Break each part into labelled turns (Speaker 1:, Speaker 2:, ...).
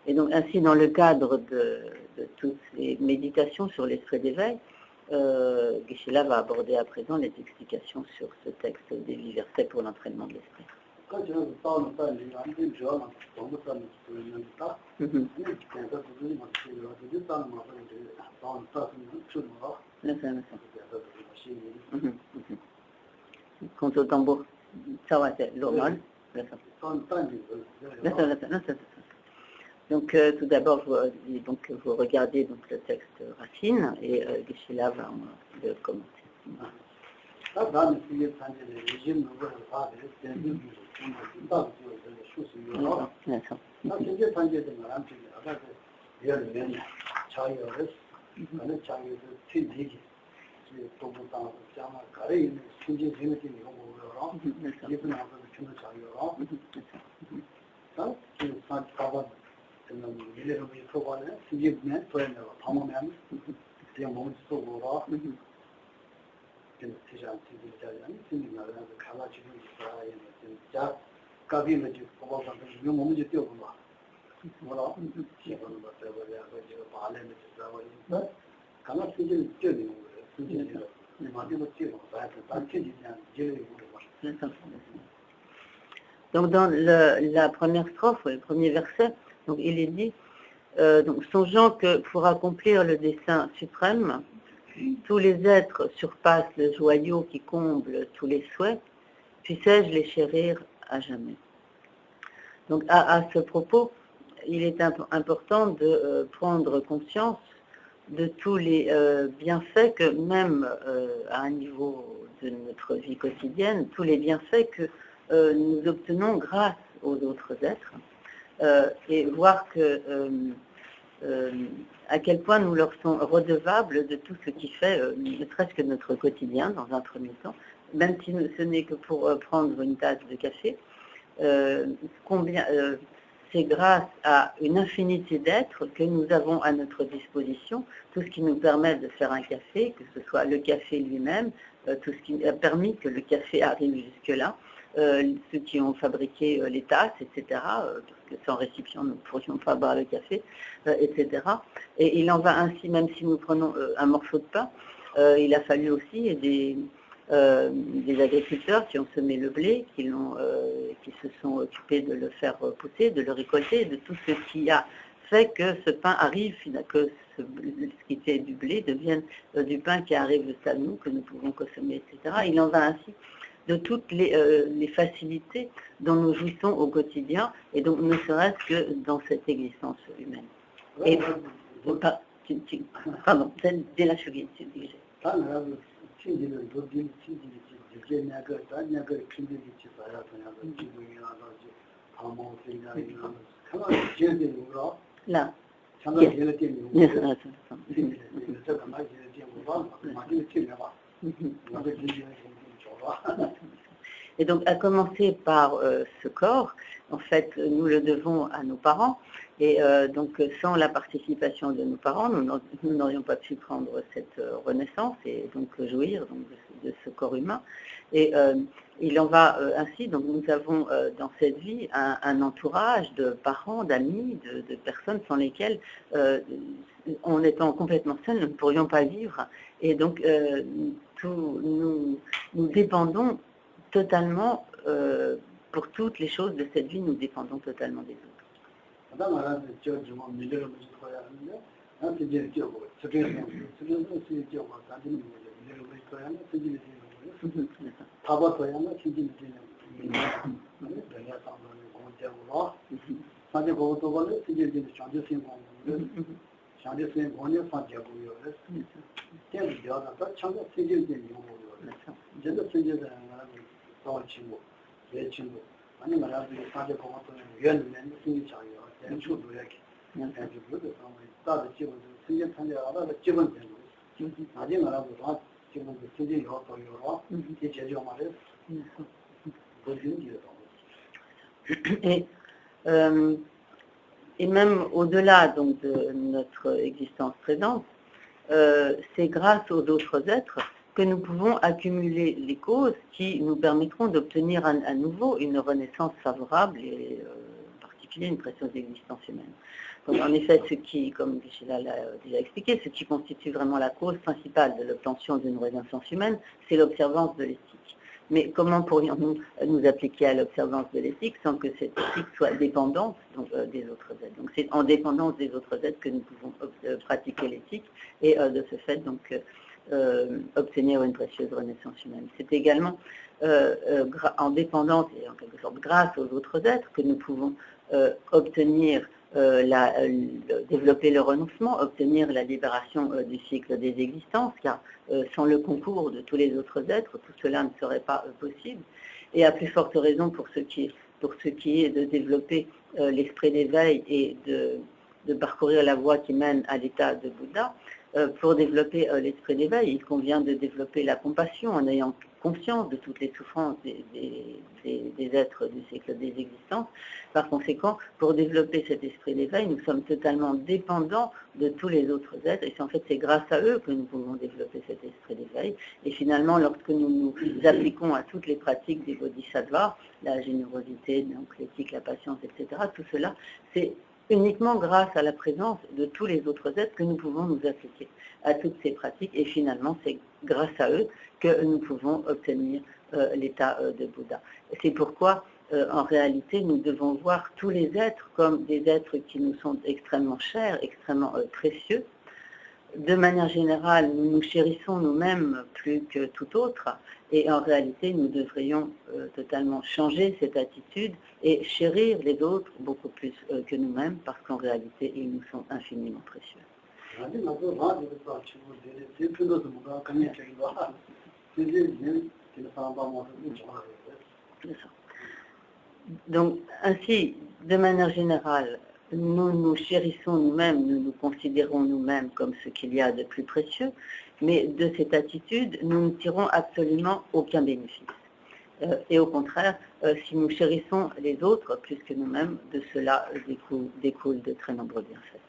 Speaker 1: Et donc ainsi, dans le cadre de toutes ces méditations sur l'esprit d'éveil, Geshe-la va aborder à présent les explications sur ce texte des 8 versets pour l'entraînement de l'esprit. Quant au tambour, ça va, c'est normal. Donc tout d'abord, vous regardez donc, le texte racine et Geshe-la va le commenter. Donc dans la première strophe, le premier verset, donc il est dit, donc songeant que pour accomplir le dessein suprême, tous les êtres surpassent le joyau qui comble tous les souhaits, puissais-je les chérir à jamais. Donc à ce propos, il est important de prendre conscience de tous les bienfaits que même à un niveau de notre vie quotidienne, tous les bienfaits que nous obtenons grâce aux autres êtres, et voir que à quel point nous leur sommes redevables de tout ce qui fait, ne serait-ce que notre quotidien dans un premier temps, même si ce n'est que pour prendre une tasse de café, c'est grâce à une infinité d'êtres que nous avons à notre disposition, tout ce qui nous permet de faire un café, que ce soit le café lui-même, tout ce qui a permis que le café arrive jusque-là, ceux qui ont fabriqué les tasses, etc., parce que sans récipient, nous ne pourrions pas boire le café, etc. Et il en va ainsi, même si nous prenons un morceau de pain, il a fallu aussi des agriculteurs qui ont semé le blé, qui se sont occupés de le faire pousser, de le récolter, de tout ce qui a fait que ce pain arrive, que ce qui était du blé devienne du pain qui arrive jusqu'à nous, que nous pouvons consommer, etc. Il en va ainsi de toutes les facilités dont nous jouissons au quotidien, et donc ne serait-ce que dans cette existence humaine. Et, pardon, dès la cheville, tu disais. Là. Et donc, à commencer par ce corps, en fait, nous le devons à nos parents. Et donc, sans la participation de nos parents, nous n'aurions pas pu prendre cette renaissance et donc jouir donc, de ce corps humain. Et il en va ainsi. Donc, nous avons dans cette vie un entourage de parents, d'amis, de personnes sans lesquelles, en étant complètement seuls, nous ne pourrions pas vivre. Et donc, nous dépendons totalement, pour toutes les choses de cette vie, nous dépendons totalement des autres. Et même au-delà donc, de notre existence présente, c'est grâce aux autres êtres que nous pouvons accumuler les causes qui nous permettront d'obtenir à nouveau une renaissance favorable et en particulier une précieuse existence humaine. Donc, en effet, ce qui, comme Gisela l'a déjà expliqué, ce qui constitue vraiment la cause principale de l'obtention d'une renaissance humaine, c'est l'observance de l'éthique. Mais comment pourrions-nous nous appliquer à l'observance de l'éthique sans que cette éthique soit dépendante des autres êtres? Donc c'est en dépendance des autres êtres que nous pouvons pratiquer l'éthique et de ce fait donc obtenir une précieuse renaissance humaine. C'est également en dépendance et en quelque sorte grâce aux autres êtres que nous pouvons obtenir développer le renoncement, obtenir la libération du cycle des existences, car sans le concours de tous les autres êtres, tout cela ne serait pas possible. Et à plus forte raison pour ce qui est de développer l'esprit d'éveil et de parcourir la voie qui mène à l'état de Bouddha. Pour développer l'esprit d'éveil, il convient de développer la compassion en ayant conscience de toutes les souffrances des êtres du cycle des existences. Par conséquent, pour développer cet esprit d'éveil, nous sommes totalement dépendants de tous les autres êtres, et en fait c'est grâce à eux que nous pouvons développer cet esprit d'éveil. Et finalement, lorsque nous nous appliquons à toutes les pratiques des bodhisattvas, la générosité, donc l'éthique, la patience, etc., tout cela, c'est uniquement grâce à la présence de tous les autres êtres que nous pouvons nous appliquer à toutes ces pratiques, et finalement c'est grâce à eux que nous pouvons obtenir l'état de Bouddha. C'est pourquoi en réalité nous devons voir tous les êtres comme des êtres qui nous sont extrêmement chers, extrêmement précieux. De manière générale, nous nous chérissons nous-mêmes plus que tout autre, et en réalité, nous devrions totalement changer cette attitude et chérir les autres beaucoup plus que nous-mêmes, parce qu'en réalité, ils nous sont infiniment précieux. Donc, ainsi, de manière générale, nous nous chérissons nous-mêmes, nous nous considérons nous-mêmes comme ce qu'il y a de plus précieux, mais de cette attitude, nous ne tirons absolument aucun bénéfice. Et au contraire, si nous chérissons les autres plus que nous-mêmes, de cela découle de très nombreux bienfaits.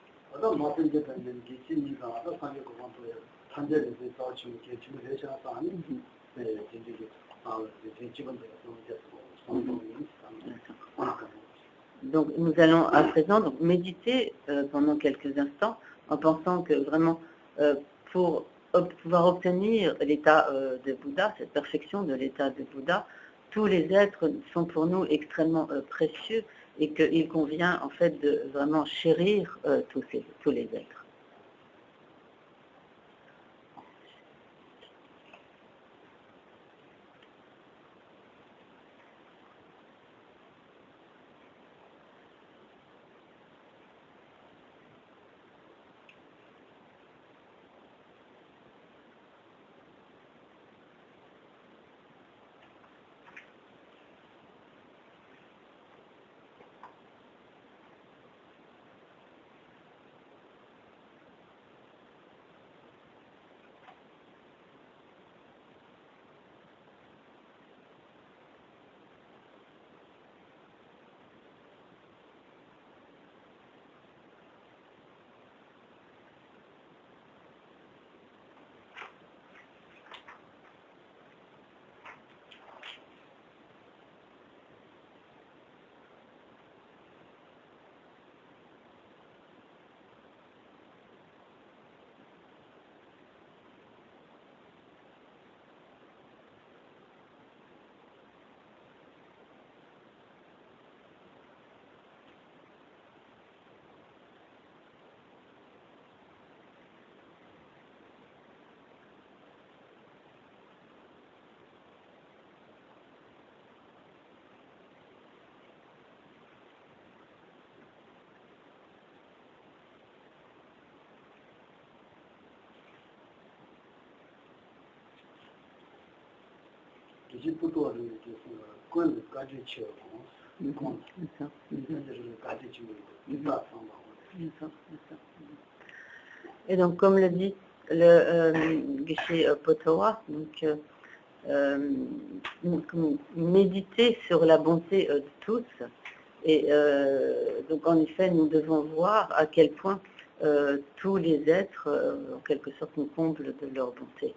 Speaker 1: Donc nous allons à présent méditer pendant quelques instants en pensant que vraiment pour pouvoir obtenir l'état de Bouddha, cette perfection de l'état de Bouddha, tous les êtres sont pour nous extrêmement précieux et qu'il convient en fait de vraiment chérir tous les êtres. Et donc, comme le dit le Geshe Potowa, méditer sur la bonté de tous. Et donc, en effet, nous devons voir à quel point tous les êtres, en quelque sorte, nous comblent de leur bonté.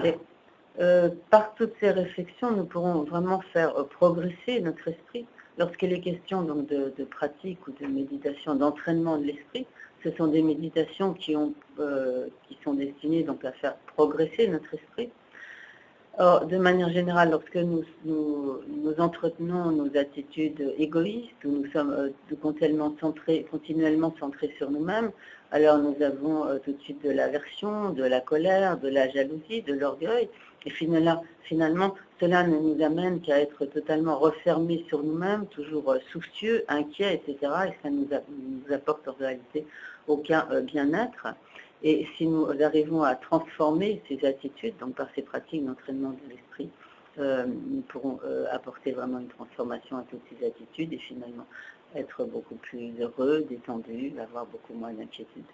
Speaker 1: Et, par toutes ces réflexions, nous pourrons vraiment faire progresser notre esprit. Lorsqu'il est question donc de pratique ou de méditation, d'entraînement de l'esprit, ce sont des méditations qui sont destinées donc à faire progresser notre esprit. Or, de manière générale, lorsque nous entretenons nos attitudes égoïstes, où nous sommes continuellement centrés sur nous-mêmes, alors nous avons tout de suite de l'aversion, de la colère, de la jalousie, de l'orgueil, et finalement, cela ne nous amène qu'à être totalement refermés sur nous-mêmes, toujours soucieux, inquiets, etc., et ça nous apporte en réalité aucun bien-être. Et si nous arrivons à transformer ces attitudes, donc par ces pratiques d'entraînement de l'esprit, nous pourrons apporter vraiment une transformation à toutes ces attitudes et finalement être beaucoup plus heureux, détendus, avoir beaucoup moins d'inquiétude.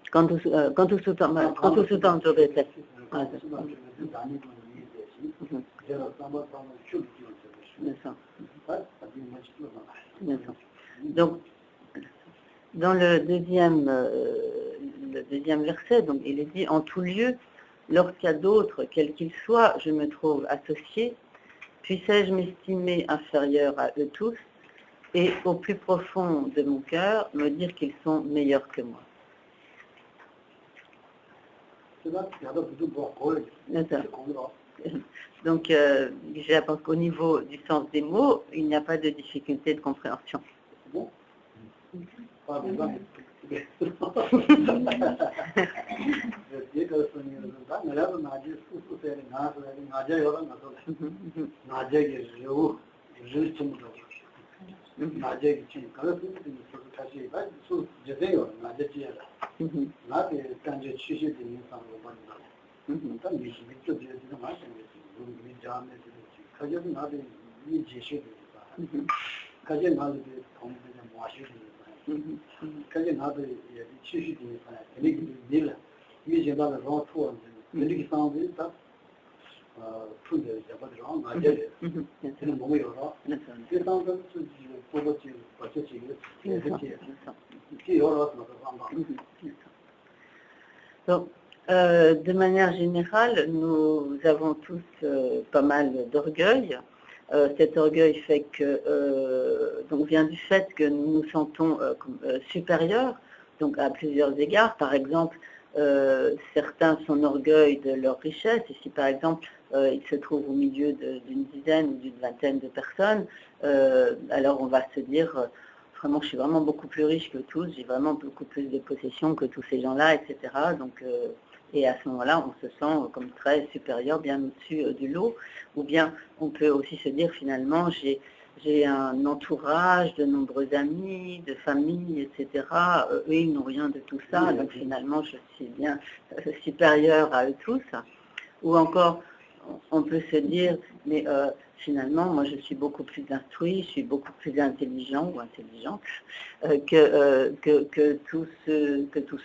Speaker 1: Quand tout se tend, donc, dans le deuxième verset, donc, il est dit « En tout lieu, lorsqu'à d'autres, quels qu'ils soient, je me trouve associé, puissais-je m'estimer inférieur à eux tous, et au plus profond de mon cœur, me dire qu'ils sont meilleurs que moi. » Donc, je pense qu'au niveau du sens des mots, il n'y a pas de difficulté de compréhension. Donc, de manière générale, nous avons tous pas mal d'orgueil. Cet orgueil fait que, donc vient du fait que nous nous sentons supérieurs, donc à plusieurs égards. Par exemple, certains s'enorgueillent de leur richesse, et si par exemple ils se trouvent au milieu d'une dizaine ou d'une vingtaine de personnes, alors on va se dire vraiment, je suis vraiment beaucoup plus riche que tous, j'ai vraiment beaucoup plus de possessions que tous ces gens-là, etc. Donc, et à ce moment-là, on se sent comme très supérieur, bien au-dessus du lot. Ou bien, on peut aussi se dire, finalement, j'ai un entourage, de nombreux amis, de famille, etc. Eux, ils n'ont rien de tout ça, donc finalement, je suis bien supérieur à eux tous. Ou encore, on peut se dire, mais finalement, moi, je suis beaucoup plus instruit, je suis beaucoup plus intelligent ou intelligente que tout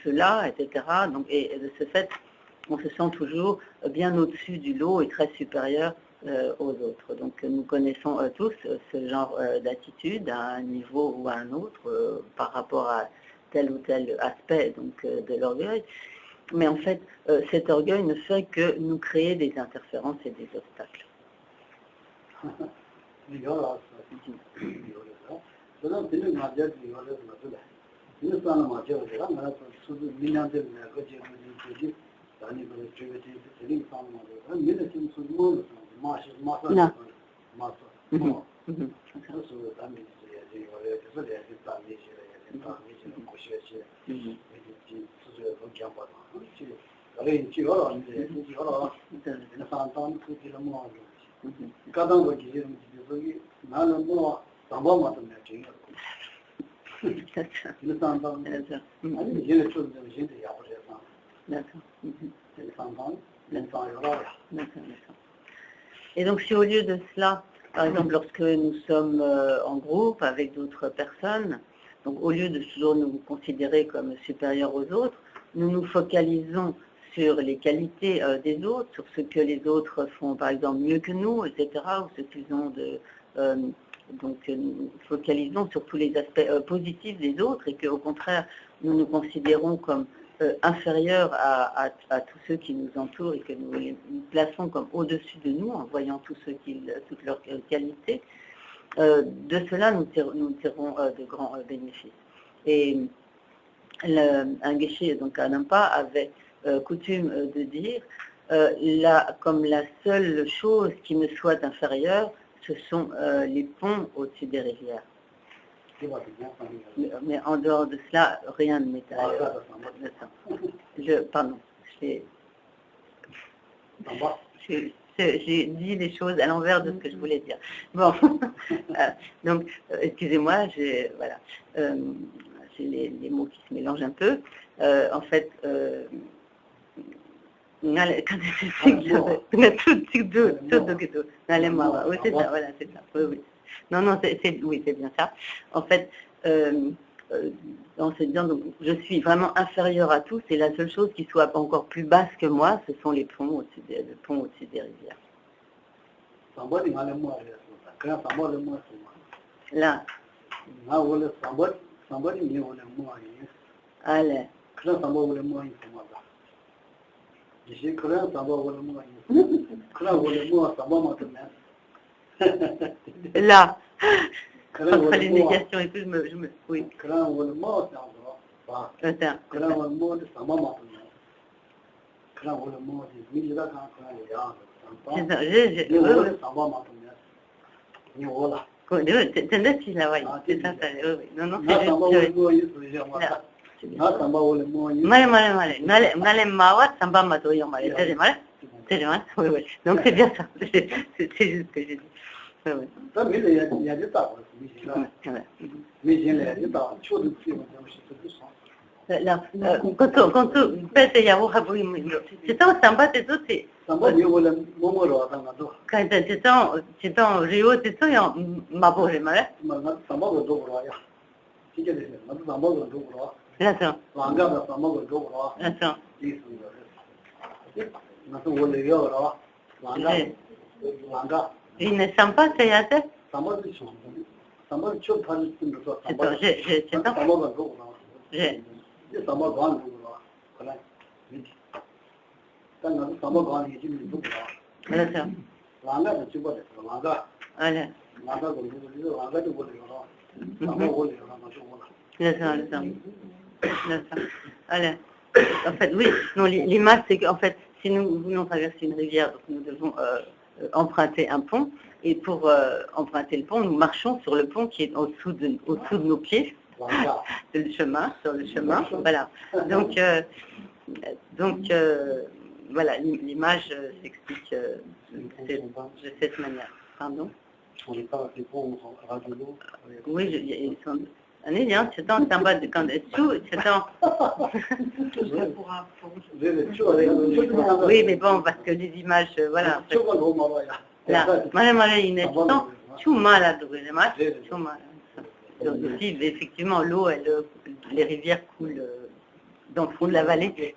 Speaker 1: cela, etc. Donc, et de ce fait, on se sent toujours bien au-dessus du lot et très supérieur aux autres. Donc, nous connaissons tous ce genre d'attitude à un niveau ou à un autre par rapport à tel ou tel aspect donc, de l'orgueil. Mais en fait, cet orgueil ne fait que nous créer des interférences et des obstacles. Et donc si au lieu de cela, Par exemple, lorsque nous sommes en groupe avec d'autres personnes, donc au lieu de toujours nous considérer comme supérieurs aux autres, nous nous focalisons sur les qualités des autres, sur ce que les autres font par exemple mieux que nous, etc., ou ce qu'ils ont de... donc nous focalisons sur tous les aspects positifs des autres et qu'au contraire, nous nous considérons comme inférieurs à tous ceux qui nous entourent et que nous plaçons comme au-dessus de nous en voyant toutes leurs qualités. De cela, nous tirons de grands bénéfices. Et un geshe, donc un Nampa, avait coutume de dire comme la seule chose qui me soit inférieure, ce sont les ponts au-dessus des rivières. Mais en dehors de cela, rien ne m'est arrivé. Pardon, j'ai dit les choses à l'envers de ce que je voulais dire. Bon, donc, excusez-moi, voilà, j'ai les mots qui se mélangent un peu. En fait, oui, c'est ça, voilà, c'est ça. Oui. Non, oui, c'est bien ça. En fait, en se disant, donc, je suis vraiment inférieure à tous, et la seule chose qui soit encore plus basse que moi, ce sont les ponts au-dessus des rivières. Là. Allez. Là, entre les négations et tout, oui. Donc c'est bien ça, c'est juste ce que j'ai dit. Il ne sent pas, c'est à tête. En fait, oui, non, l'image, c'est qu'en fait, si nous voulons traverser une rivière, donc nous devons emprunter un pont, et pour emprunter le pont, nous marchons sur le pont qui est au-dessous de nos pieds, sur le chemin, voilà. Donc voilà, l'image s'explique de cette manière. Pardon?
Speaker 2: On n'est pas des ponts radio.
Speaker 1: Oui, ils sont... c'est un bas de candidature, oui, mais bon, parce que les images, voilà. Là, effectivement, l'eau, les rivières coulent dans le fond de la vallée.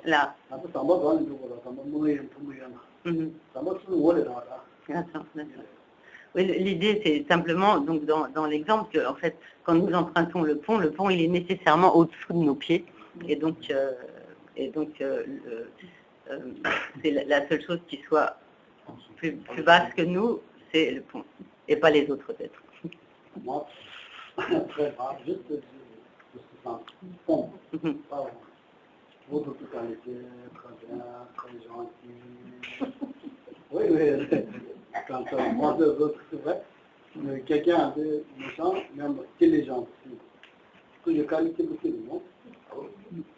Speaker 1: Là. Oui, l'idée, c'est simplement, donc dans l'exemple, que en fait, quand nous empruntons le pont, il est nécessairement au-dessous de nos pieds, et donc c'est la seule chose qui soit plus basse que nous, c'est le pont, et pas les autres êtres.
Speaker 2: Moi, très rare, juste pont, pas votre qualité, très bien, très gentil. Oui. Quand on pense aux autres, c'est vrai. Quelqu'un de méchant, même intelligent aussi. Que de qualité possible, non?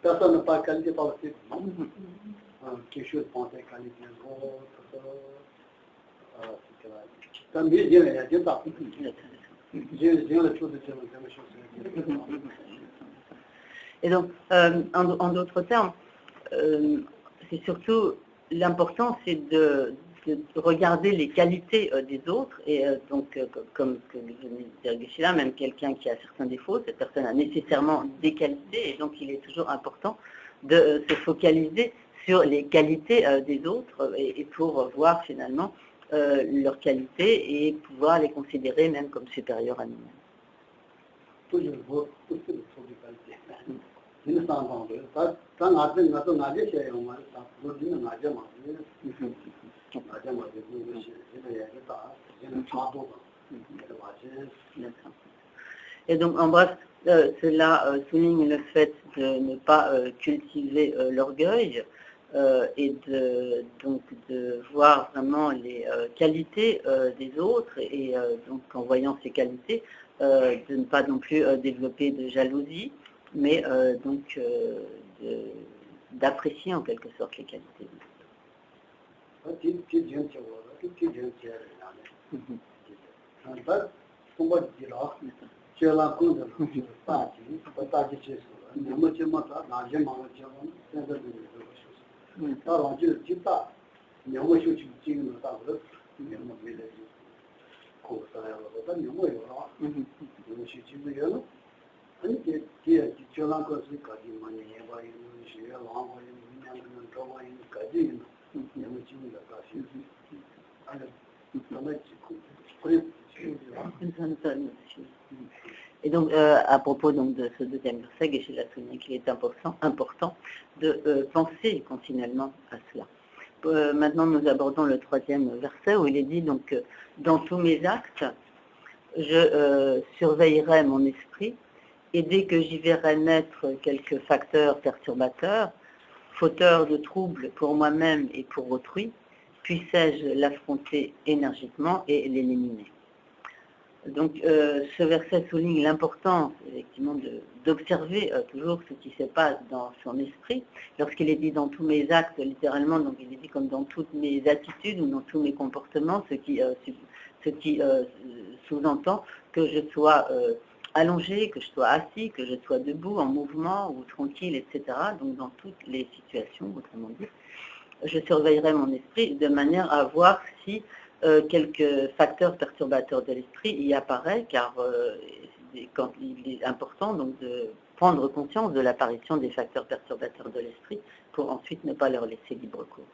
Speaker 2: Personne n'a pas de qualité possible, non? Quelque chose pense à la qualité des autres,
Speaker 1: Et donc, en d'autres termes, c'est surtout l'important, c'est de regarder les qualités des autres, et donc, comme je venais de dire Geshe-la, même quelqu'un qui a certains défauts, cette personne a nécessairement des qualités, et donc il est toujours important de se focaliser sur les qualités des autres, et pour voir finalement leurs qualités, et pouvoir les considérer même comme supérieures à nous-mêmes. Et donc, en bref, cela souligne le fait de ne pas cultiver l'orgueil et donc de voir vraiment les qualités des autres, et donc en voyant ces qualités, de ne pas non plus développer de jalousie, mais donc d'apprécier en quelque sorte les qualités des Et donc, à propos donc, de ce deuxième verset, Geshe-la souligne qu'il est important de penser continuellement à cela. Maintenant, nous abordons le troisième verset où il est dit donc, dans tous mes actes, je surveillerai mon esprit, et dès que j'y verrai naître quelques facteurs perturbateurs, fauteurs de troubles pour moi-même et pour autrui, puissais-je l'affronter énergiquement et l'éliminer. Donc, ce verset souligne l'importance, effectivement, d'observer toujours ce qui se passe dans son esprit. Lorsqu'il est dit dans tous mes actes, littéralement, donc il est dit comme dans toutes mes attitudes ou dans tous mes comportements, ce qui sous-entend que je sois allongé, que je sois assis, que je sois debout, en mouvement ou tranquille, etc. Donc, dans toutes les situations, autrement dit, je surveillerai mon esprit de manière à voir si quelques facteurs perturbateurs de l'esprit y apparaissent, car quand il est important donc, de prendre conscience de l'apparition des facteurs perturbateurs de l'esprit pour ensuite ne pas leur laisser libre cours.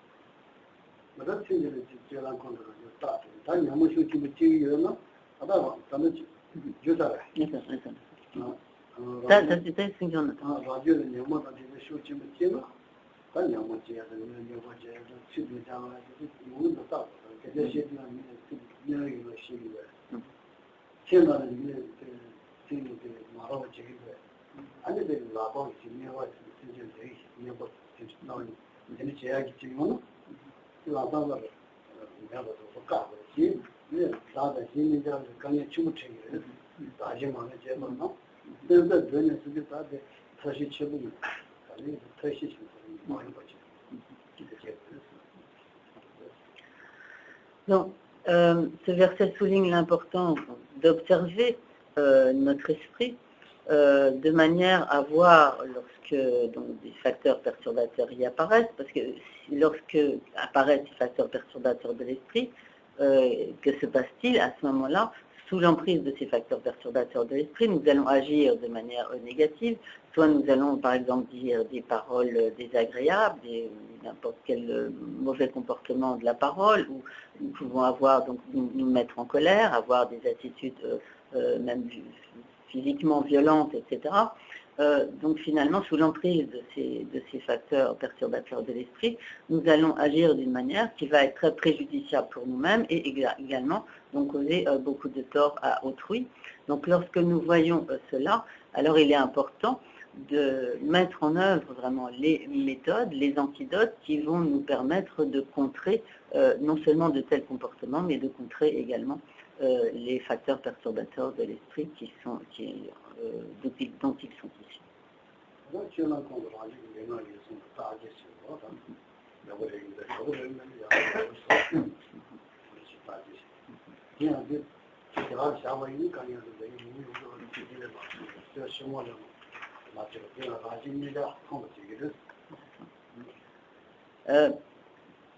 Speaker 1: Donc, ce verset souligne l'importance d'observer notre esprit de manière à voir lorsque donc, des facteurs perturbateurs y apparaissent, parce que lorsque apparaissent ces facteurs perturbateurs de l'esprit, que se passe-t-il à ce moment-là? Sous l'emprise de ces facteurs perturbateurs de l'esprit, nous allons agir de manière négative, soit nous allons par exemple dire des paroles désagréables, n'importe quel mauvais comportement de la parole, ou nous pouvons avoir, donc, nous mettre en colère, avoir des attitudes même physiquement violentes, etc. Donc finalement, sous l'emprise de ces facteurs perturbateurs de l'esprit, nous allons agir d'une manière qui va être très préjudiciable pour nous-mêmes et également donc, causer beaucoup de tort à autrui. Donc lorsque nous voyons cela, alors il est important de mettre en œuvre vraiment les méthodes, les antidotes qui vont nous permettre de contrer non seulement de tels comportements, mais de contrer également les facteurs perturbateurs de l'esprit dont ils sont issus.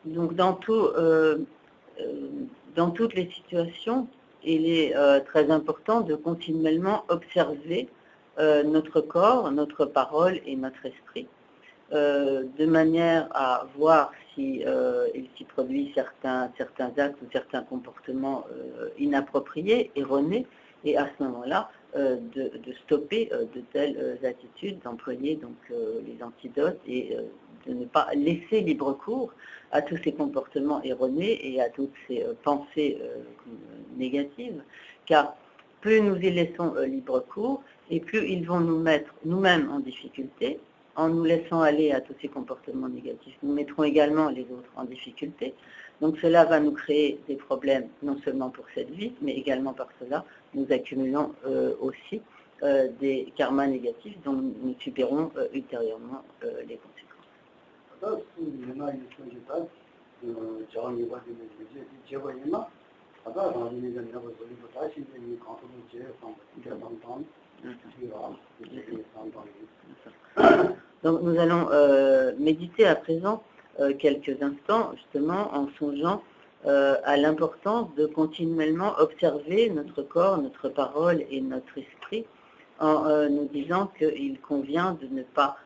Speaker 1: Donc dans toutes les situations, il est très important de continuellement observer notre corps, notre parole et notre esprit, de manière à voir si il s'y produit certains actes ou certains comportements inappropriés, erronés, et à ce moment-là, de stopper de telles attitudes, d'employer donc les antidotes et de ne pas laisser libre cours à tous ces comportements erronés et à toutes ces pensées négatives, car plus nous y laissons libre cours, et plus ils vont nous mettre nous-mêmes en difficulté. En nous laissant aller à tous ces comportements négatifs, nous mettrons également les autres en difficulté. Donc cela va nous créer des problèmes, non seulement pour cette vie, mais également par cela, nous accumulons aussi des karmas négatifs dont nous subirons ultérieurement les conséquences. Donc nous allons méditer à présent quelques instants, justement, en songeant à l'importance de continuellement observer notre corps, notre parole et notre esprit, en nous disant qu'il convient de ne pas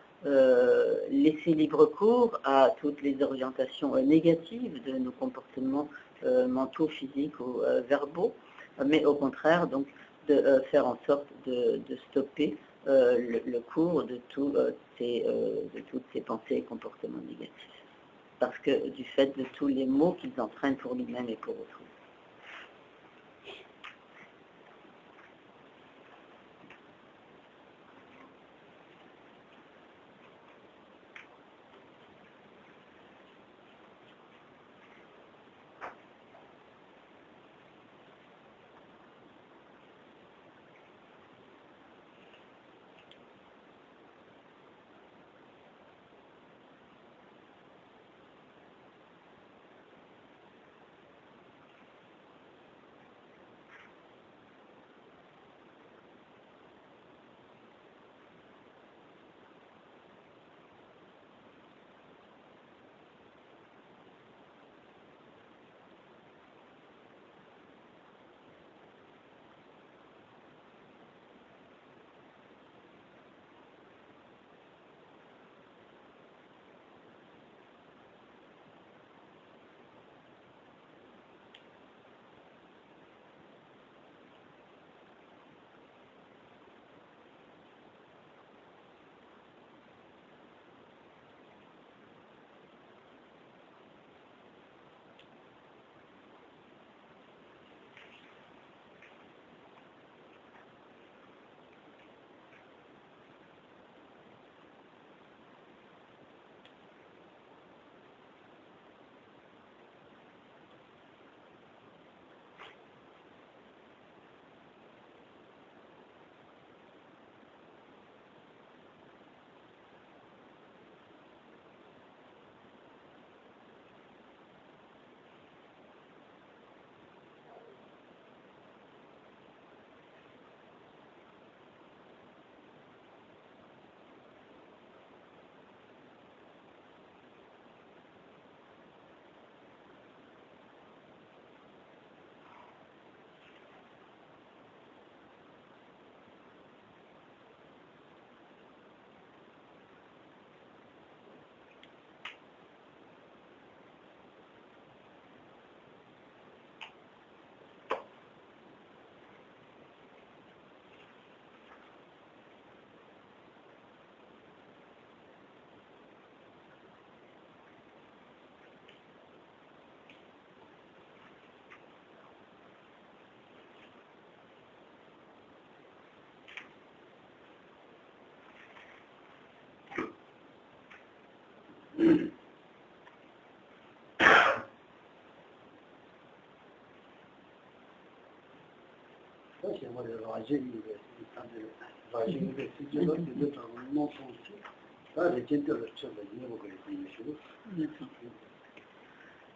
Speaker 1: laisser libre cours à toutes les orientations négatives de nos comportements mentaux, physiques ou verbaux, mais au contraire, donc, de faire en sorte de stopper le cours de toutes ces pensées et comportements négatifs, parce que du fait de tous les maux qu'ils entraînent pour nous-mêmes et pour autrui.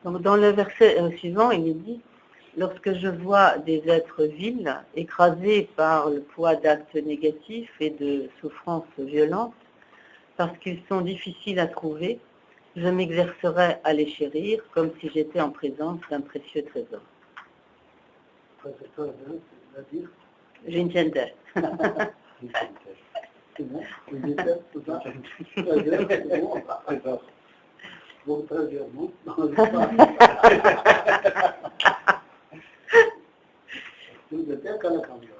Speaker 1: Donc, dans le verset suivant, il est dit lorsque je vois des êtres vils écrasés par le poids d'actes négatifs et de souffrances violentes, parce qu'ils sont difficiles à trouver, je m'exercerai à les chérir comme si j'étais en présence d'un précieux trésor. J'entendais.
Speaker 2: C'est bon, vous êtes tout ça. Bon, très bien, bon. Vous êtes qu'à la caméra.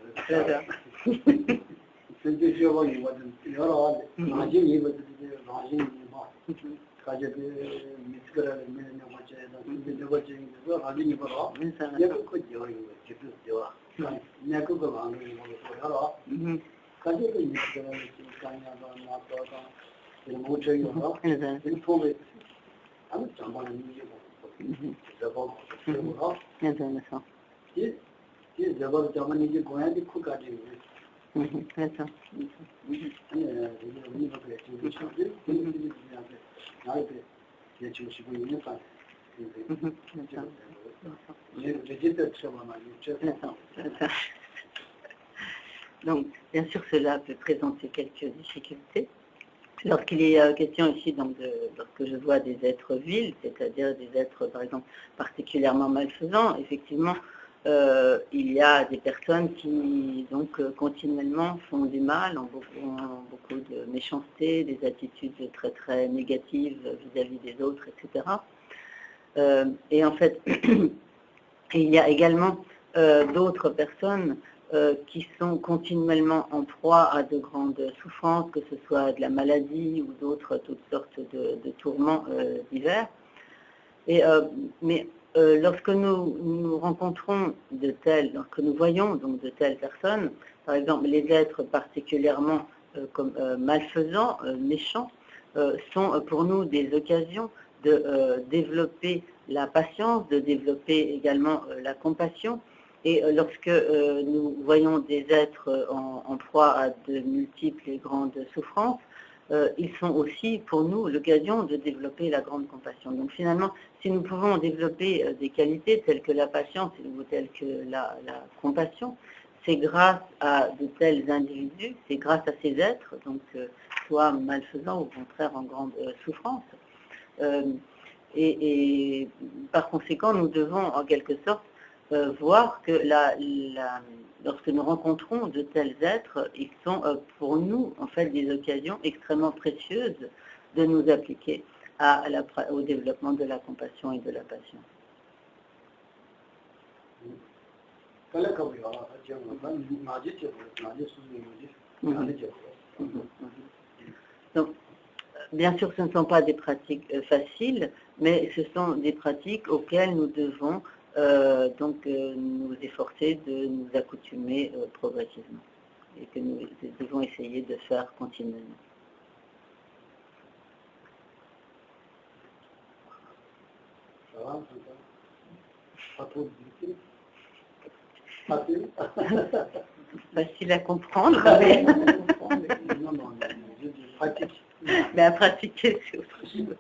Speaker 2: C'est des gens qui vont dire, alors, imagine, vous êtes imagine, quand j'ai des muscles, mais ne pas dire, des dévotions, des radines, voilà. Il y a beaucoup de gens qui peuvent dire, il y a beaucoup de gens qui vont dire, alors, quand j'ai des muscles, quand il y a un apport, il y a un autre, il faut les. 아무 장관은 이게 뭐 저거 그거가
Speaker 1: 괜찮아서.
Speaker 2: 이 저거 저건 이제 고양이 코까지
Speaker 1: 그래서.
Speaker 2: 아니 이게 우리가 지금 저기 이제 나한테 제 주시고 있는 거
Speaker 1: Donc, bien sûr, cela peut présenter quelques difficultés. Lorsqu'il est question ici, donc, lorsque je vois des êtres vils, c'est-à-dire des êtres, par exemple, particulièrement malfaisants, effectivement, il y a des personnes qui, donc, continuellement font du mal, ont beaucoup de méchanceté, des attitudes très, très négatives vis-à-vis des autres, etc. Et en fait, il y a également d'autres personnes qui sont continuellement en proie à de grandes souffrances, que ce soit de la maladie ou toutes sortes de tourments divers. Mais lorsque nous rencontrons lorsque nous voyons donc de telles personnes, par exemple les êtres particulièrement malfaisants, méchants, sont pour nous des occasions de développer la patience, de développer également la compassion. Et lorsque nous voyons des êtres en proie à de multiples et grandes souffrances, ils sont aussi pour nous l'occasion de développer la grande compassion. Donc finalement, si nous pouvons développer des qualités telles que la patience ou telles que la compassion, c'est grâce à de tels individus, c'est grâce à ces êtres, donc soit malfaisants ou au contraire en grande souffrance. Et par conséquent, nous devons en quelque sorte voir que lorsque nous rencontrons de tels êtres, ils sont pour nous en fait des occasions extrêmement précieuses de nous appliquer au développement de la compassion et de la patience. Donc, bien sûr, ce ne sont pas des pratiques faciles, mais ce sont des pratiques auxquelles nous devons nous efforcer de nous accoutumer progressivement et que nous devons essayer de faire continuellement. Facile à comprendre, mais à pratiquer, c'est autre chose.